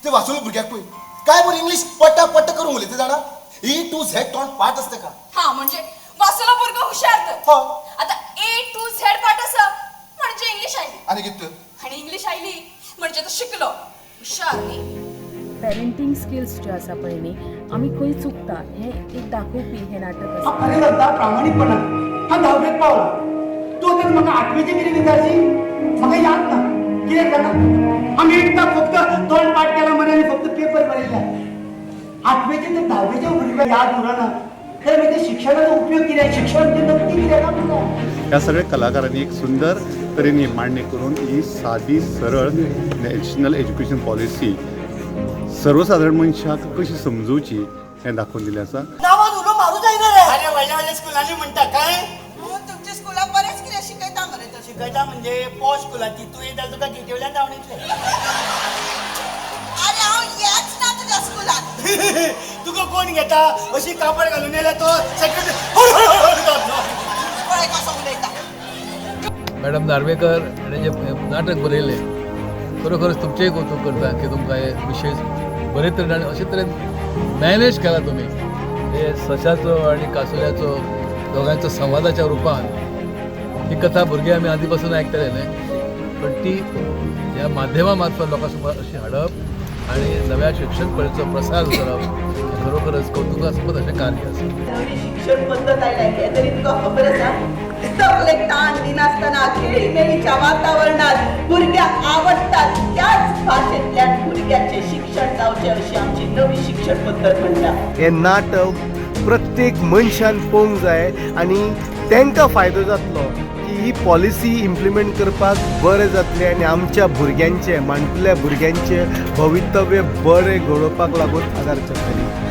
ते वाचून भुरग्याक पळय काय बरं इंग्लिश पट्टा पट्ट करून उलयता जाणा E to Z तोंड पाठ असते का हा म्हणजे वाचला भुरगं हुशार तर हो आता A to Z पाठ असं म्हणजे इंग्लिश आयली आणि किती आणि इंग्लिश आयली म्हणजे तो शिकलो हुशार न्ही पेरेंटिंग स्किल्स जे आसा पळय न्ही आमी खंय चुकता हें एक दाखोवपी हें नाटक आसा अरे दादा प्रामाणिकपणा हा 10वेक पावला तू तर म्हाका 8वेचे कितें विचारशी म्हाका याद ना कितें जाणा आमी एकदा फक्त तोंड पाठ केला मरे आनी फक्त पेपर बरयला 8वेचे ते 10वेचे भुरग्यांक याद उरना तर म्हणजे शिक्षणाचो उपयोग कितें शिक्षण म्हणजे नक्की कितें ना तुका ह्या सगळ्या कलाकारांनी एक सुंदर तरेने मांडणी करून ही सादी सरळ नॅशनल एज्युकेशन पॉलिसी सर्वसाधारण मनशाक कशी समजूची हें दाखवून दिलें आसा नावान उलो मारूच जायना रे अरे व्हडल्या व्हडल्या स्कुलांनी म्हणटा काय तुमच्या स्कुलात बरेच कितें शिकयता मरे तशें शिकयता म्हणजे पॉश स्कुलाची तू येता तुका गेटवेल्यान धांवणीतले अरे हांव येच ना तुज्या स्कुलात तुका कोण घेता अशी कापड घालून येयला तो सेक्रेटरी पळय कसो उलयता मॅडम नार्वेकर हाणें जे नाटक बरयलें खरोखरच तुमचेंय कौतुक करता की तुमकां हे विशय बरे तरेन आनी अशे तरेन मॅनेज केला तुमी हे सशाचो आनी कासुल्याचो दोगांचो संवादाच्या रुपान ही कथा भुरगे आमी आदी पासून आयकताले न्हय पण ती ह्या माध्यमा मार्फत लोकां समोर अशी हाडप आनी नव्या शिक्षण पळयेचो प्रसार करप हें खरोखरच कौतुकास्पद अशें कार्य आसा नवी शिक्षण पद्दत आयल्या हें तरी तुका खबर आसा सगळेक ताण दिनासतना खेळीमेळीच्या वातावरणात भुरग्यांक आवडटात त्याच भाशेंतल्यान भुरग्याचें शिक्षण जावचें अशी आमची नवी शिक्षण पद्दत म्हणटा हे नाटक प्रत्येक मनशान पळोवंक जाय आनी तांकां फायदो जातलो की ही पॉलिसी इम्प्लिमेंट करपाक बरें जातलें आनी आमच्या भुरग्यांचें माणकुल्या भुरग्यांचें भवितव्य बरें घडोवपाक लागून आदार जातली